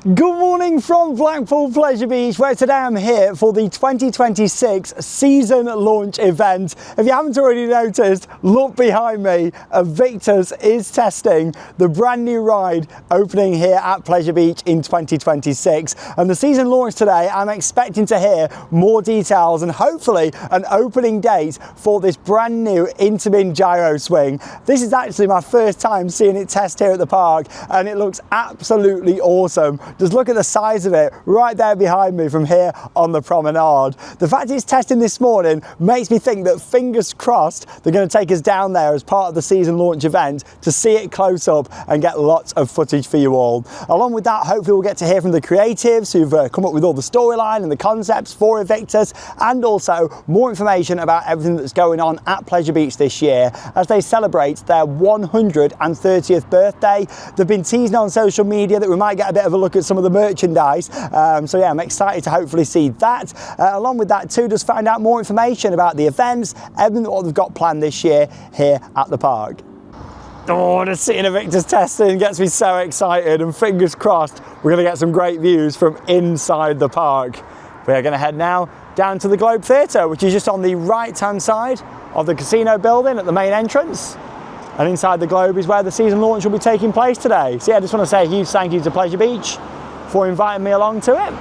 Good morning from Blackpool Pleasure Beach, where today I'm here for the 2026 season launch event. If you haven't already noticed, look behind me. Aviktas is testing the brand new ride opening here at Pleasure Beach in 2026. And the season launch today, I'm expecting to hear more details and hopefully an opening date for this brand new Intamin Gyro Swing. This is actually my first time seeing it test here at the park, and it looks absolutely awesome. Just look at the size of it right there behind me from here on the promenade. The fact it's testing this morning makes me think that, fingers crossed, they're going to take us down there as part of the season launch event to see it close up and get lots of footage for you all. Along with that, hopefully we'll get to hear from the creatives who've come up with all the storyline and the concepts for Aviktas, and also more information about everything that's going on at Pleasure Beach this year as they celebrate their 130th birthday. They've been teasing on social media that we might get a bit of a look at some of the merchandise, so yeah, I'm excited to hopefully see that. Along with that too, just find out more information about the events, everything that they've got planned this year here at the park. Oh, just seeing Aviktas testing gets me so excited, and fingers crossed we're going to get some great views from inside the park. We are going to head now down to the Globe Theatre, which is just on the right hand side of the casino building at the main entrance. And inside the Globe is where the season launch will be taking place today. So yeah, I just want to say a huge thank you to Pleasure Beach for inviting me along to it.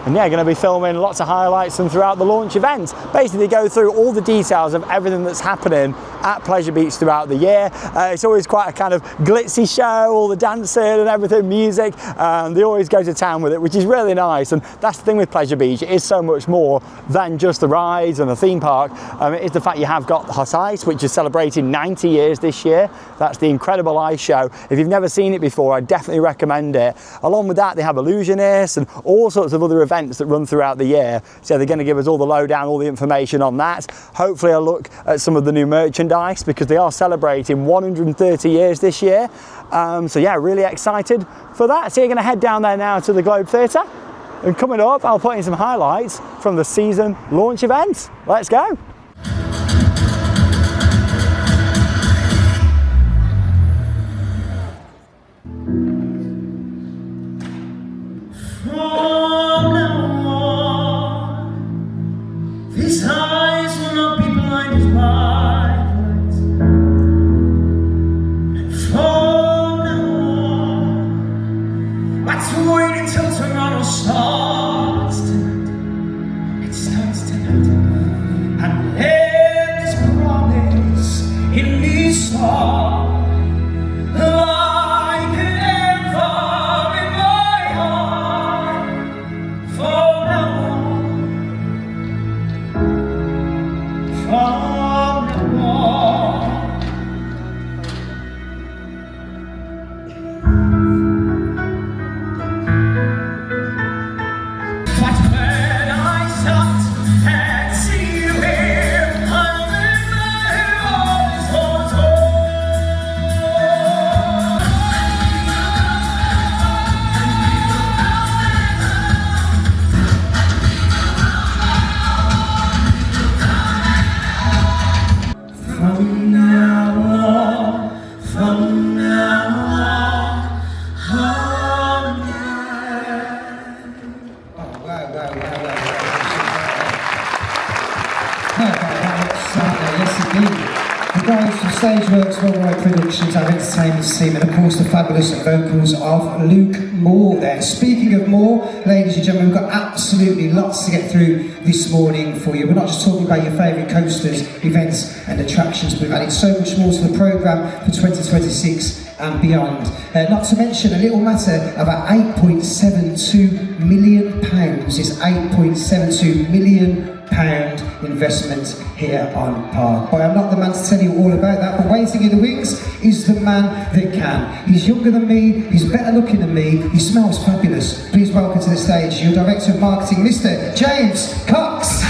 And yeah, going to be filming lots of highlights and throughout the launch event. Basically go through all the details of everything that's happening at Pleasure Beach throughout the year. It's always quite a kind of glitzy show, all the dancing and everything, music. They always go to town with it, which is really nice. And that's the thing with Pleasure Beach. It is so much more than just the rides and the theme park. It is the fact you have got Hot Ice, which is celebrating 90 years this year. That's the incredible ice show. If you've never seen it before, I definitely recommend it. Along with that, they have illusionists and all sorts of other events that run throughout the year. So they're going to give us all the lowdown, all the information on that. Hopefully I'll look at some of the new merchandise because they are celebrating 130 years this year. So yeah, really excited for that. So you're going to head down there now to the Globe Theatre, and coming up I'll put in some highlights from the season launch event. Let's go. His eyes will not be blinded by light. And from now on, let's wait until tomorrow starts tonight. It starts tonight. And let this promise in me start like an ever in my heart. From now on. Stageworks, Worldwide Productions, our entertainment team, and of course the fabulous vocals of Luke Moore there. Speaking of Moore, ladies and gentlemen, we've got absolutely lots to get through this morning for you. We're not just talking about your favourite coasters, events and attractions, but we've added so much more to the programme for 2026 and beyond. Not to mention a little matter about £8.72 million. It's £8.72 million investment here on Park. But I'm not the man to tell you all about that, but waiting in the wings is the man that can. He's younger than me, he's better looking than me, he smells fabulous. Please welcome to the stage your Director of Marketing, Mr. James Cox.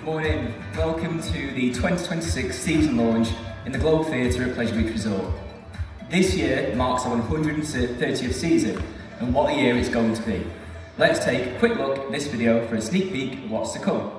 Morning, welcome to the 2026 season launch in the Globe Theatre at Pleasure Beach Resort. This year marks our 130th season, and what a year it's going to be. Let's take a quick look at this video for a sneak peek of what's to come.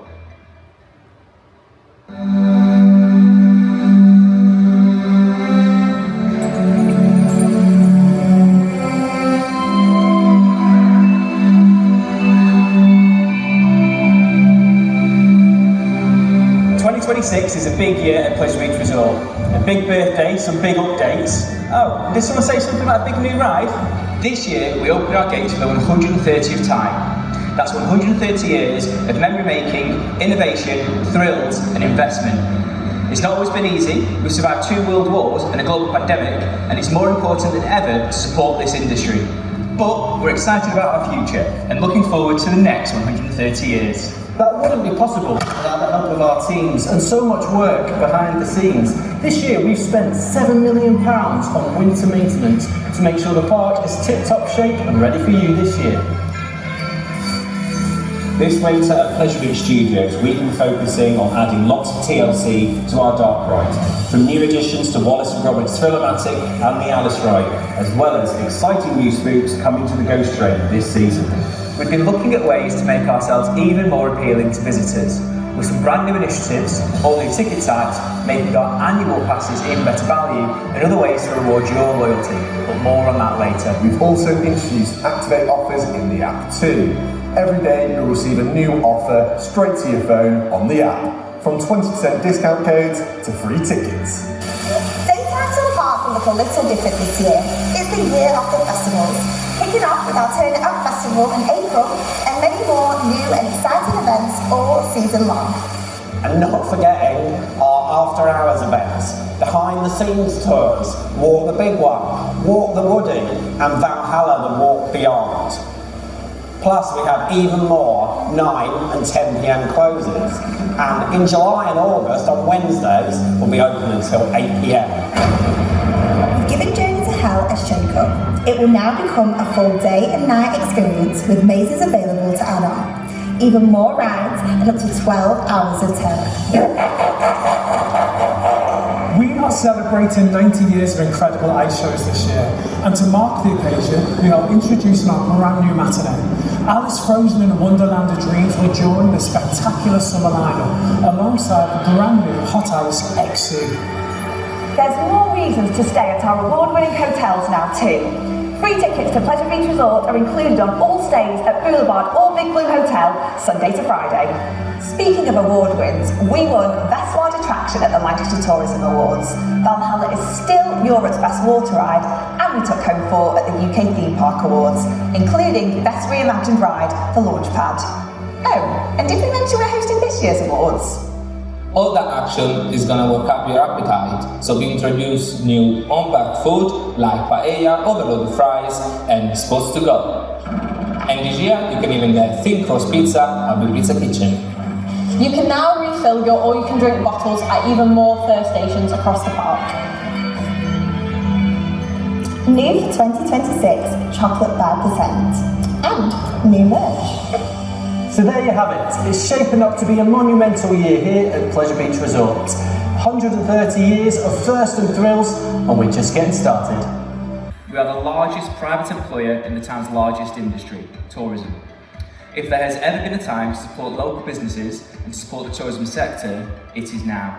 2026 is a big year at Pleasure Beach Resort. A big birthday, some big updates. Oh, did someone say something about a big new ride? This year, we opened our gates for the 130th time. That's 130 years of memory making, innovation, thrills and investment. It's not always been easy. We've survived 2 world wars and a global pandemic, and it's more important than ever to support this industry. But we're excited about our future and looking forward to the next 130 years. That wouldn't be possible without the help of our teams and so much work behind the scenes. This year we've spent £7 million on winter maintenance to make sure the park is tip-top shape and ready for you this year. This winter at Pleasure Beach Studios, we've been focusing on adding lots of TLC to our dark ride, from new additions to Wallace and Gromit's Thriller-matic and the Alice ride, as well as exciting new spooks coming to the Ghost Train this season. We've been looking at ways to make ourselves even more appealing to visitors, with some brand new initiatives, all new ticket types, making our annual passes even better value, and other ways to reward your loyalty, but more on that later. We've also introduced Activate offers in the app too. Every day you'll receive a new offer straight to your phone on the app, from 20% discount codes to free tickets. Daytime to the park will look a little different this year. It's the year of the festivals, kicking off with our Turn It Up Festival in April and many more new and exciting events all season long. And not forgetting our after hours events, behind the scenes tours, Walk the Big One, Walk the Woody and Valhalla the Walk Beyond. Plus we have even more 9 and 10 PM closes. And in July and August on Wednesdays we'll be open until 8 PM. We've given Journey to Hell a shake-up. It will now become a full day and night experience with mazes available to add on. Even more rides and up to 12 hours of terror. We are celebrating 90 years of incredible ice shows this year, and to mark the occasion, we are introducing our brand new matinee. Alice Frozen in a Wonderland of Dreams will join the spectacular summer lineup, alongside the brand new Hot Ice XC. There's more reasons to stay at our award-winning hotels now too. Free tickets to Pleasure Beach Resort are included on all stays at Boulevard or Big Blue Hotel, Sunday to Friday. Speaking of award wins, we won Best Wild Attraction at the Lancashire Tourism Awards. Valhalla is still Europe's best water ride, and we took home 4 at the UK Theme Park Awards, including Best Reimagined Ride, the Launchpad. Oh, and did we mention we're hosting this year's awards? All that action is gonna work up your appetite, so we introduce new on-pack food like paella, overloaded fries, and spots to go. And this year, you can even get thin crust pizza at the Pizza Kitchen. You can now refill your all-you-can-drink bottles at even more thirst stations across the park. New for 2026, chocolate by percent. And new merch. So there you have it. It's shaping up to be a monumental year here at Pleasure Beach Resort. 130 years of first and thrills, and we're just getting started. We are the largest private employer in the town's largest industry, tourism. If there has ever been a time to support local businesses and to support the tourism sector, it is now.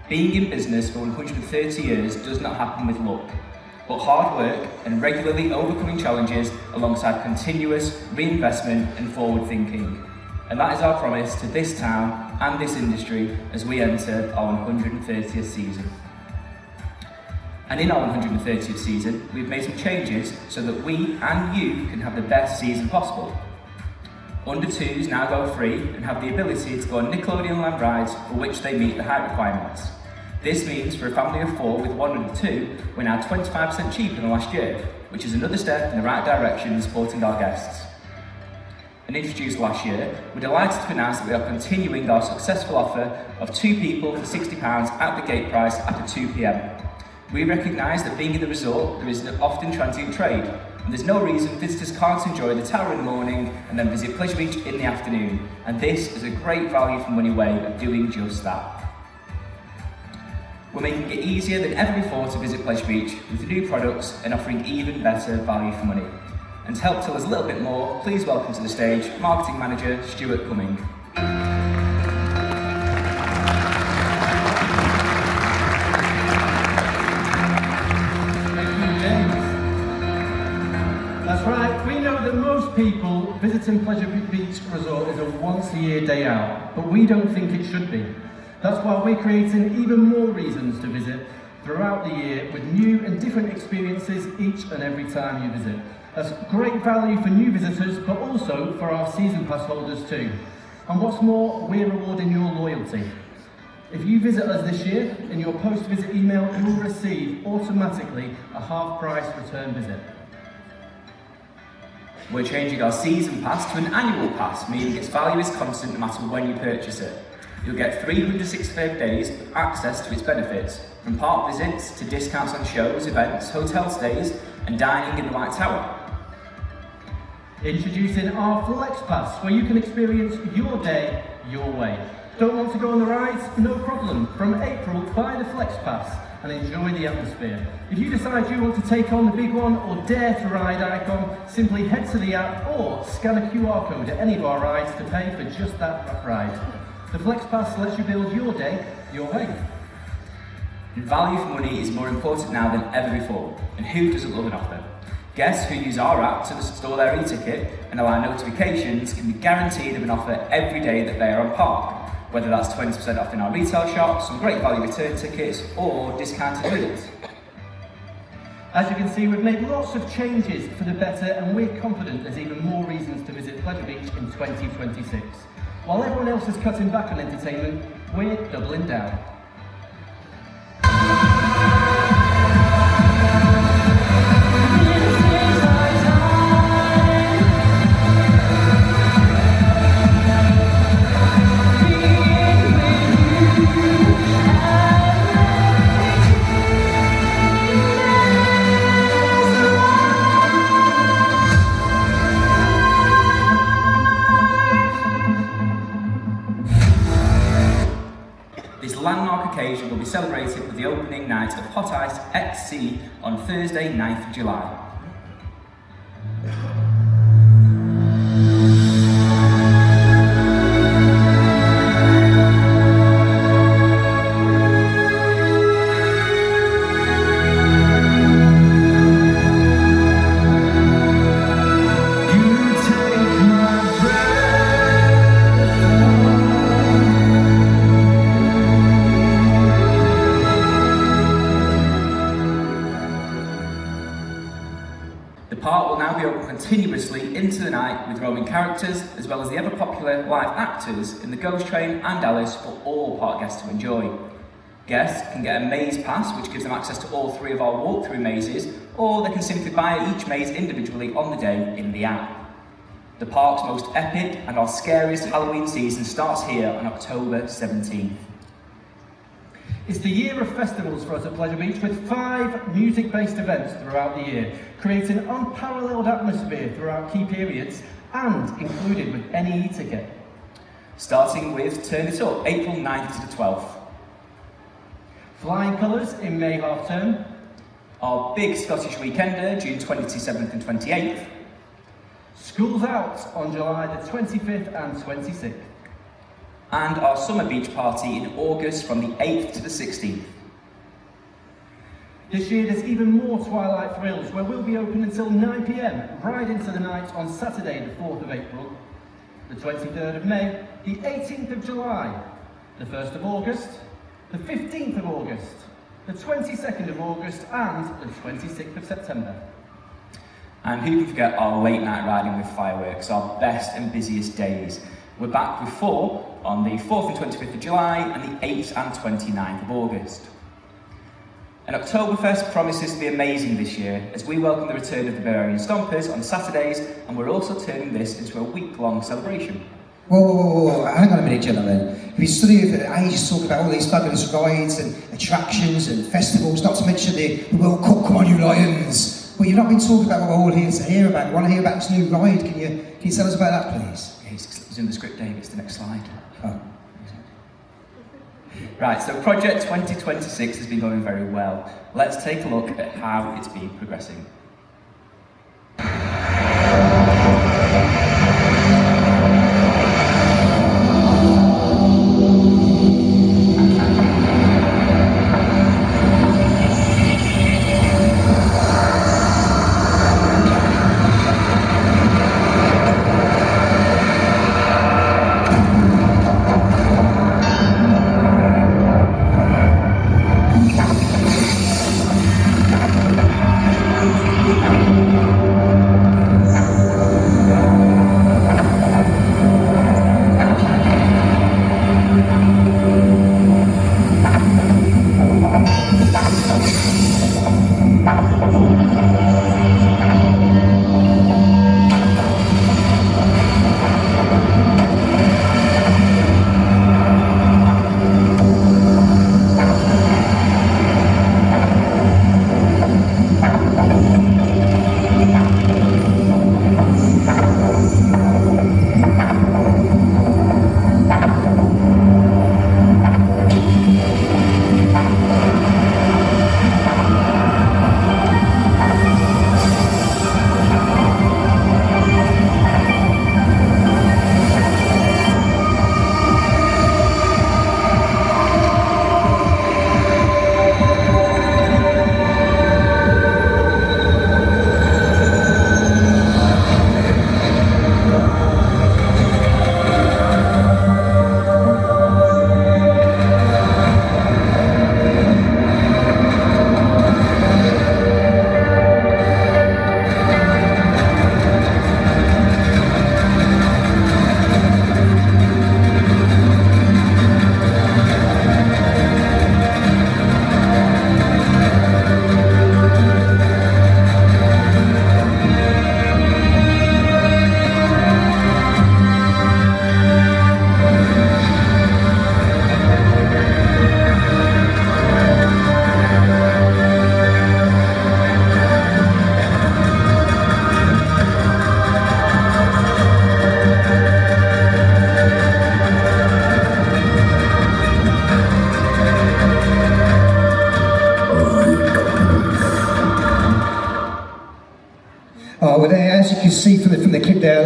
Being in business for 130 years does not happen with luck, but hard work and regularly overcoming challenges alongside continuous reinvestment and forward thinking. And that is our promise to this town and this industry as we enter our 130th season. And in our 130th season, we've made some changes so that we and you can have the best season possible. Under 2s now go free and have the ability to go on Nickelodeon Land rides for which they meet the height requirements. This means for a family of 4 with 1 under 2, we're now 25% cheaper than last year, which is another step in the right direction in supporting our guests. And introduced last year, we're delighted to announce that we are continuing our successful offer of 2 people for £60 at the gate price after 2 PM. We recognise that being in the resort, there is an often transient trade, and there's no reason visitors can't enjoy the tower in the morning and then visit Pleasure Beach in the afternoon, and this is a great value for money way of doing just that. We're making it easier than ever before to visit Pleasure Beach with new products and offering even better value for money. And to help tell us a little bit more, please welcome to the stage Marketing Manager Stuart Cumming. That's right, we know that most people visiting Pleasure Beach Resort is a once-a-year day out, but we don't think it should be. That's why we're creating even more reasons to visit throughout the year with new and different experiences each and every time you visit. That's great value for new visitors, but also for our season pass holders too. And what's more, we're rewarding your loyalty. If you visit us this year, in your post-visit email, you will receive automatically a half-price return visit. We're changing our season pass to an annual pass, meaning its value is constant no matter when you purchase it. You'll get 365 days of access to its benefits, from park visits to discounts on shows, events, hotel stays, and dining in the White Tower. Introducing our Flex Pass, where you can experience your day your way. Don't want to go on the rides? No problem. From April, buy the Flex Pass and enjoy the atmosphere. If you decide you want to take on the big one or dare to ride icon, simply head to the app or scan a QR code at any of our rides to pay for just that ride. The Flex Pass lets you build your day your way. Value for money is more important now than ever before, and who doesn't love an offer? Guests who use our app to store their e-ticket and allow notifications can be guaranteed of an offer every day that they are on park, whether that's 20% off in our retail shops, some great value return tickets, or discounted visits. As you can see, we've made lots of changes for the better, and we're confident there's even more reasons to visit Pleasure Beach in 2026. While everyone else is cutting back on entertainment, we're doubling down. Landmark occasion will be celebrated with the opening night of Hot Ice XC on Thursday, 9th of July. The park will now be open continuously into the night with roaming characters, as well as the ever-popular live actors in the Ghost Train and Alice for all park guests to enjoy. Guests can get a maze pass, which gives them access to all 3 of our walkthrough mazes, or they can simply buy each maze individually on the day in the app. The park's most epic and our scariest Halloween season starts here on October 17th. It's the year of festivals for us at Pleasure Beach, with 5 music-based events throughout the year, creating an unparalleled atmosphere throughout key periods and included with any e-ticket. Starting with Turn It Up, April 9th to the 12th. Flying Colours in May half term. Our big Scottish Weekender, June 27th and 28th. Schools Out on July the 25th and 26th. And our Summer Beach Party in August from the 8th to the 16th. This year there's even more Twilight Thrills, where we'll be open until 9 PM, right into the night on Saturday the 4th of April, the 23rd of May, the 18th of July, the 1st of August, the 15th of August, the 22nd of August and the 26th of September. And who can forget our late night riding with fireworks, our best and busiest days. We're back with 4 on the 4th and 25th of July and the 8th and 29th of August. And Oktoberfest promises to be amazing this year as we welcome the return of the Bavarian Stompers on Saturdays, and we're also turning this into a week-long celebration. Whoa, hang on a minute, gentlemen. We've studied for ages talking about all these fabulous rides and attractions and festivals, not to mention the World Cup, come on you Lions. But you've not been talking about what we're all here to hear about. We want to hear about this new ride. Can you tell us about that, please? Yeah, it's in the script, Dave. It's the next slide. Oh. Right, so Project 2026 has been going very well. Let's take a look at how it's been progressing.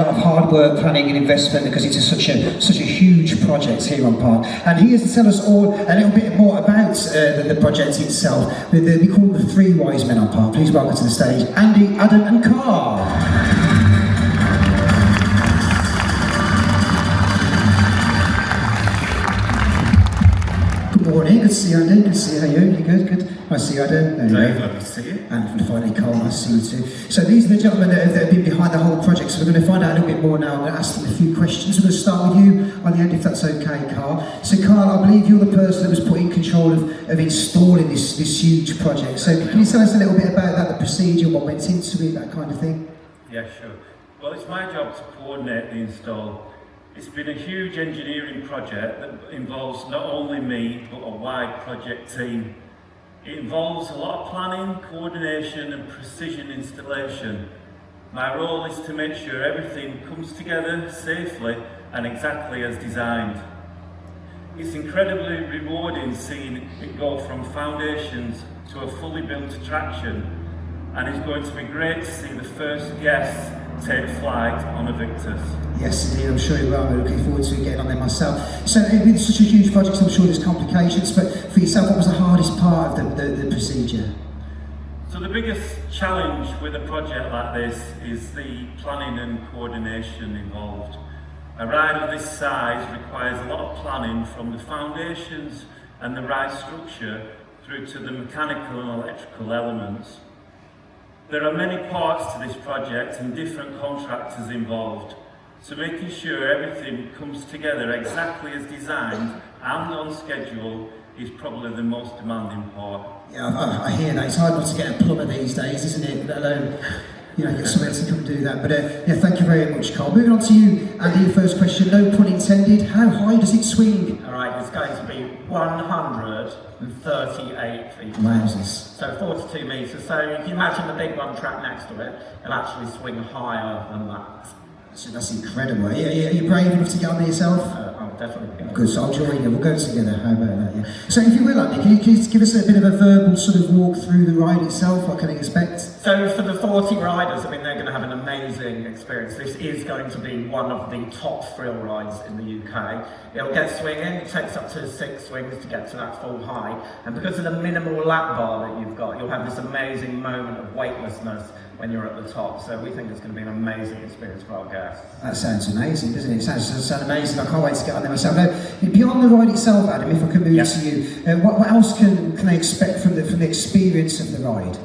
lot of hard work, planning and investment because it's such a huge project here on Park. And he is to tell us all a little bit more about the project itself. We call them the three wise men on Park. Please welcome to the stage Andy, Adam and Carl. Good morning, good to see you, Andy. Good to see you. How are you? You good? Good. Nice to see you, Adam. Dave, lovely to see you. And finally, Carl, nice to see you too. So these are the gentlemen that have been behind the whole project. So we're going to find out a little bit more now. I'm going to ask them a few questions. We're going to start with you on the end, if that's okay, Carl. So, Carl, I believe you're the person that was put in control of installing this huge project. So can you tell us a little bit about that, the procedure, what went into it, that kind of thing? Yeah, sure. Well, it's my job to coordinate the install. It's been a huge engineering project that involves not only me, but a wide project team. It involves a lot of planning, coordination and precision installation. My role is to make sure everything comes together safely and exactly as designed. It's incredibly rewarding seeing it go from foundations to a fully built attraction, and it's going to be great to see the first guests take flight on Aviktas. Yes, indeed, I'm sure you will. I'm looking forward to getting on there myself. So, it's such a huge project, I'm sure there's complications, but for yourself, what was the hardest part of the procedure? So the biggest challenge with a project like this is the planning and coordination involved. A ride of this size requires a lot of planning from the foundations and the ride structure through to the mechanical and electrical elements. There are many parts to this project and different contractors involved, so making sure everything comes together exactly as designed and on schedule is probably the most demanding part. Yeah, I hear that. It's hard not to get a plumber these days, isn't it? Let alone, get someone else to come and do that. But yeah, thank you very much, Carl. Moving on to you, Andy, the first question, no pun intended. How high does it swing? All right, it's going to be 138 feet. Wowzers. So 42 metres. So if you imagine the big one track next to it, it'll actually swing higher than that. So that's incredible. Are you brave enough to get on there yourself? I'll definitely. Good, so I'll join you. We'll go together. How about that? Yeah. So if you will, Andy, can you give us a bit of a verbal sort of walk through the ride itself? What can I expect? So for the 40 riders, they're going to have an amazing experience. This is going to be one of the top thrill rides in the UK. It'll get swinging. It takes up to 6 swings to get to that full height. And because of the minimal lap bar that you've got, you'll have this amazing moment of weightlessness when you're at the top. So we think it's going to be an amazing experience for our guests. That sounds amazing, doesn't it? It sounds amazing. I can't wait to get on there myself. Now, beyond the ride itself, Adam, if I can move to you, what else can they expect from the experience of the ride?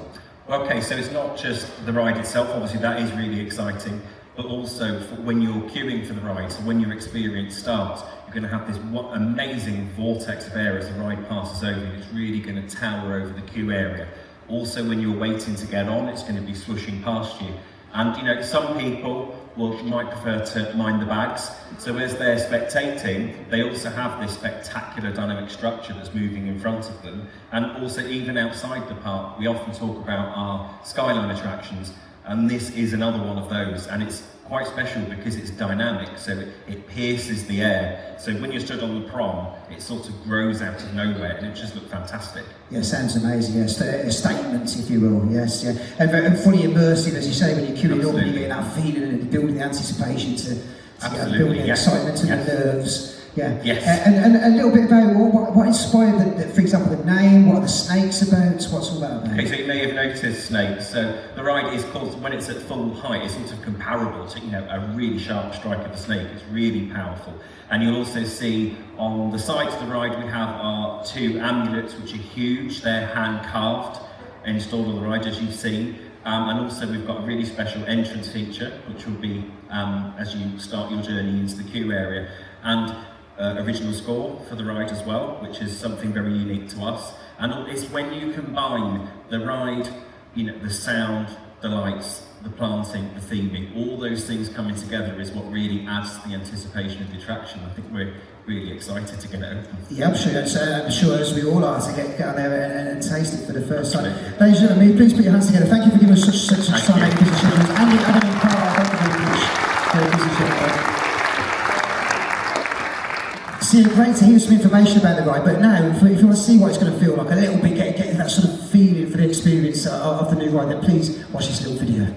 Okay, so it's not just the ride itself, obviously that is really exciting, but also when you're queuing for the ride, so when your experience starts, you're going to have this amazing vortex of air as the ride passes over, and it's really going to tower over the queue area. Also, when you're waiting to get on, it's going to be swooshing past you. And some people might prefer to mind the bags. So as they're spectating, they also have this spectacular dynamic structure that's moving in front of them. And also even outside the park, we often talk about our skyline attractions. And this is another one of those. And it's quite special because it's dynamic, so it pierces the air. So when you're stood on the prom, it sort of grows out of nowhere and it just looks fantastic. Yeah, sounds amazing, yes. A statement, if you will, yes, yeah. And fully immersive, as you say, when you're queuing up and you get that feeling and building the anticipation to get building the excitement and the nerves. Yeah. Yes. And a little bit about what inspired, for example, the name, what are the snakes about, what's all that about? Okay, so you may have noticed snakes. So the ride is called, when it's at full height, it's sort of comparable to, a really sharp strike of a snake. It's really powerful. And you'll also see on the sides of the ride, we have our 2 amulets, which are huge. They're hand carved and installed on the ride, as you've seen. And also we've got a really special entrance feature, which will be as you start your journey into the queue area. And original score for the ride as well, which is something very unique to us. And it's when you combine the ride, the sound, the lights, the planting, the theming, all those things coming together is what really adds to the anticipation of the attraction. I think we're really excited to get it open. Yeah, I'm sure as we all are, to get out there and taste it for the first time. Ladies and gentlemen, please put your hands together. Thank you for giving us such time. Andy, Adam and Carl, thank you very much. See, great to hear some information about the ride, but now, if you want to see what it's going to feel like, a little bit, get that sort of feeling for the experience of the new ride, then please watch this little video.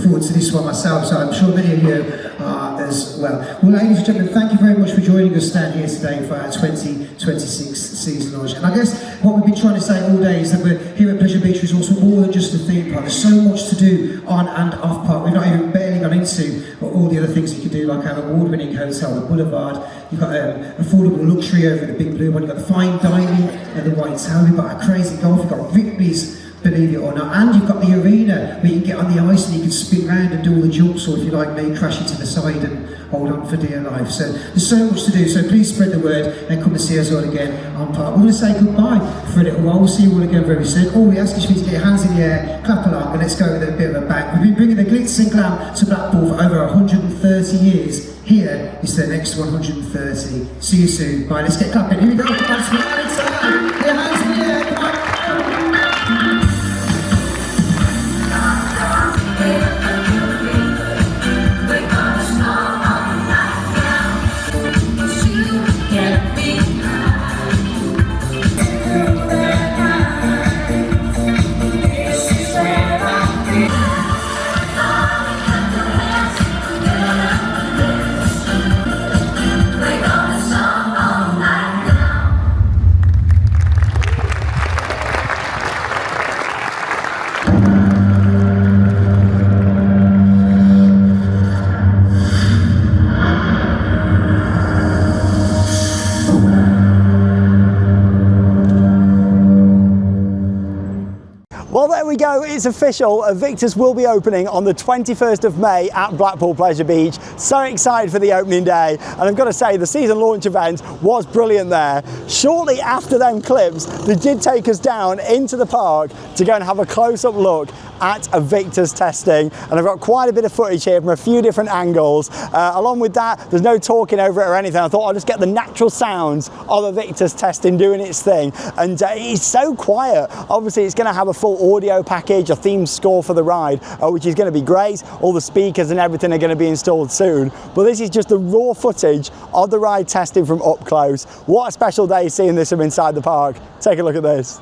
forward to this one myself, so I'm sure many of you are as well. Well, ladies and gentlemen, thank you very much for joining us down here today for our 2026 season launch. And I guess what we've been trying to say all day is that we're here at Pleasure Beach Resort for more than just a theme park. There's so much to do on and off park. We've not even barely gone into all the other things you can do, like our award-winning hotel, the Boulevard. You've got affordable luxury over the Big Blue one. You've got the fine dining at the White Tower. We've got our crazy golf. You've got Rigby's, believe it or not, and you've got the arena where you can get on the ice and you can spin around and do all the jumps, or if you like me, crash into the side and hold on for dear life. So there's so much to do, so please spread the word and come and see us all again on park. We're going to say goodbye for a little while. We'll see you all again very soon. All we ask is for you to get your hands in the air, clap along, and let's go with a bit of a bang. We've been bringing the glitz and glam to Blackpool for over 130 years. Here is the next 130. See you soon. Bye, let's get clapping. Here we go. Come on, smile inside. Your hands in the air. Come on. Well, there we go, it's official. Aviktas will be opening on the 21st of May at Blackpool Pleasure Beach. So excited for the opening day. And I've got to say, the season launch event was brilliant there. Shortly after them clips, they did take us down into the park to go and have a close-up look at Aviktas testing. And I've got quite a bit of footage here from a few different angles. Along with that, there's no talking over it or anything. I thought I'll just get the natural sounds of Aviktas testing doing its thing. And it's so quiet. Obviously, it's going to have a full audio package, a theme score for the ride, which is going to be great. All the speakers and everything are going to be installed soon. But this is just the raw footage of the ride testing from up close. What a special day seeing this from inside the park. Take a look at this.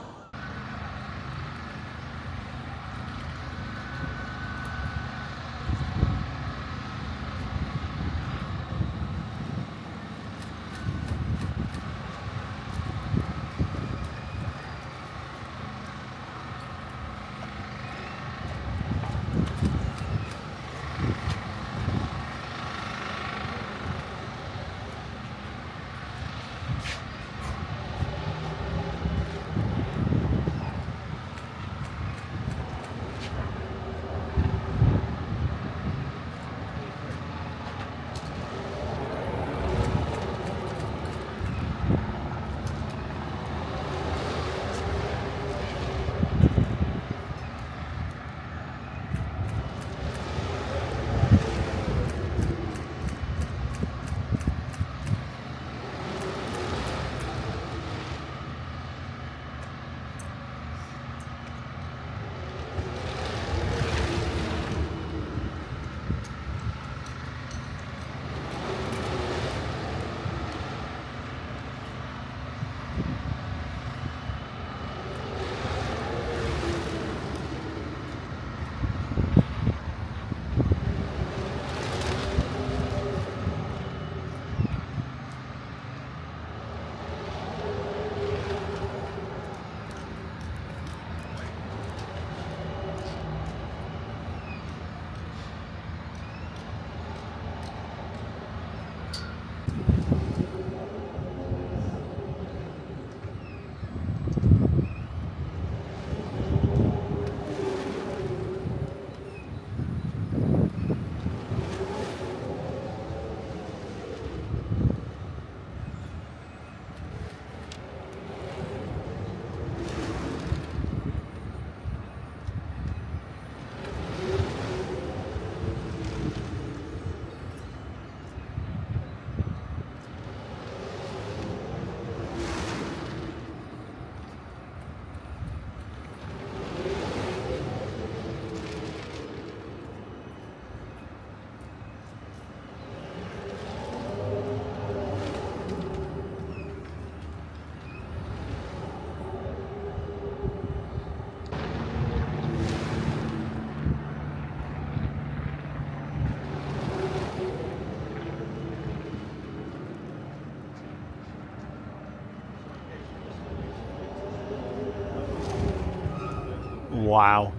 Wow.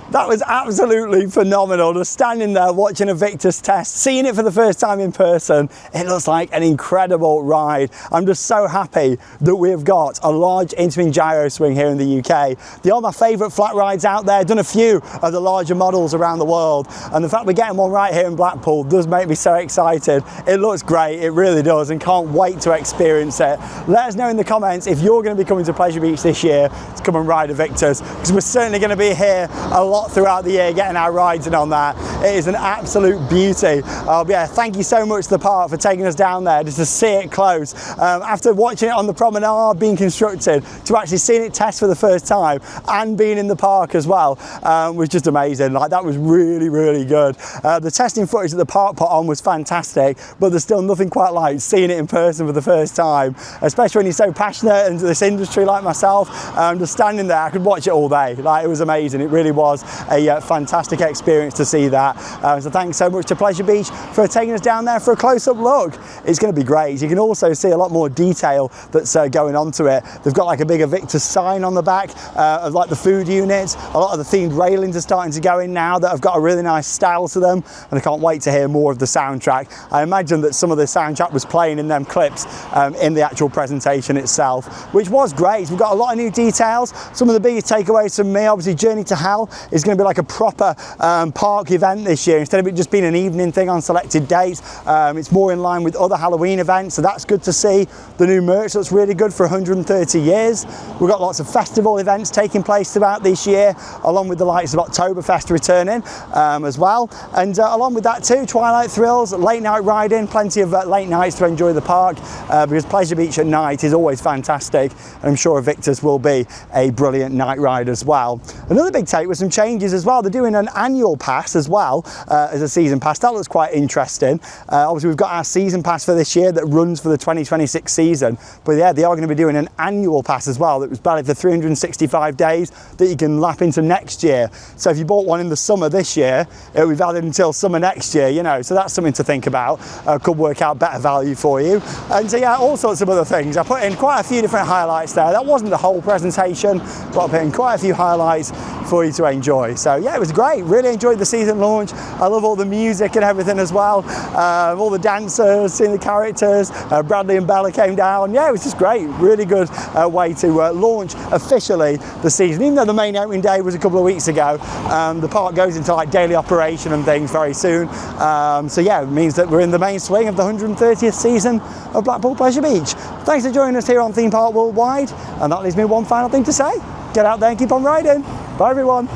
That was absolutely phenomenal. Just standing there watching Aviktas test, seeing it for the first time in person, it looks like an incredible ride. I'm just so happy that we've got a large Intamin Gyro Swing here in the UK. They are my favourite flat rides out there. Done a few of the larger models around the world, and the fact we're getting one right here in Blackpool does make me so excited. It looks great, it really does, and can't wait to experience it. Let us know in the comments if you're going to be coming to Pleasure Beach this year to come and ride Aviktas, because we're certainly going to be here a lot throughout the year getting our rides in on that. It is an absolute beauty. Yeah, thank you so much to the park for taking us down there just to see it close. After watching it on the promenade being constructed, to actually seeing it test for the first time and being in the park as well was just amazing. Like, that was really, really good. The testing footage that the park put on was fantastic, but there's still nothing quite like seeing it in person for the first time, especially when you're so passionate into this industry like myself. Just standing there, I could watch it all day. Like, it was amazing. It really was a fantastic experience to see that. So thanks so much to Pleasure Beach for taking us down there for a close-up look. It's going to be great. You can also see a lot more detail that's going onto it. They've got like a big Aviktas sign on the back of like the food units. A lot of the themed railings are starting to go in now that have got a really nice style to them, and I can't wait to hear more of the soundtrack. I imagine that some of the soundtrack was playing in them clips in the actual presentation itself, which was great. We've got a lot of new details. Some of the biggest takeaways from me, obviously Journey to Hell is going to be like a proper park event this year, instead of it just being an evening thing on selected dates. It's more in line with other Halloween events, so that's good to see. The new merch looks really good for 130 years. We've got lots of festival events taking place throughout this year, along with the likes of Oktoberfest returning as well, and along with that too, Twilight Thrills, late night riding, plenty of late nights to enjoy the park, because Pleasure Beach at night is always fantastic, and I'm sure Aviktas will be a brilliant night ride as well. Another big take was some changes as well. They're doing an annual pass as well as a season pass. That looks quite interesting. Obviously we've got our season pass for this year that runs for the 2026 season, but yeah, they are going to be doing an annual pass as well that was valid for 365 days that you can lap into next year. So if you bought one in the summer this year, it will be valid until summer next year, you know, so that's something to think about. Could work out better value for you. And so yeah, all sorts of other things. I put in quite a few different highlights there. That wasn't the whole presentation, but I put in quite a few highlights for you to enjoy. So yeah, it was great. Really enjoyed the season launch. I love all the music and everything as well. All the dancers, seeing the characters. Bradley and Bella came down. Yeah, it was just great. Really good way to launch officially the season. Even though the main opening day was a couple of weeks ago, the park goes into like daily operation and things very soon. So yeah, it means that we're in the main swing of the 130th season of Blackpool Pleasure Beach. Thanks for joining us here on Theme Park Worldwide. And that leaves me one final thing to say. Get out there and keep on riding. Bye everyone.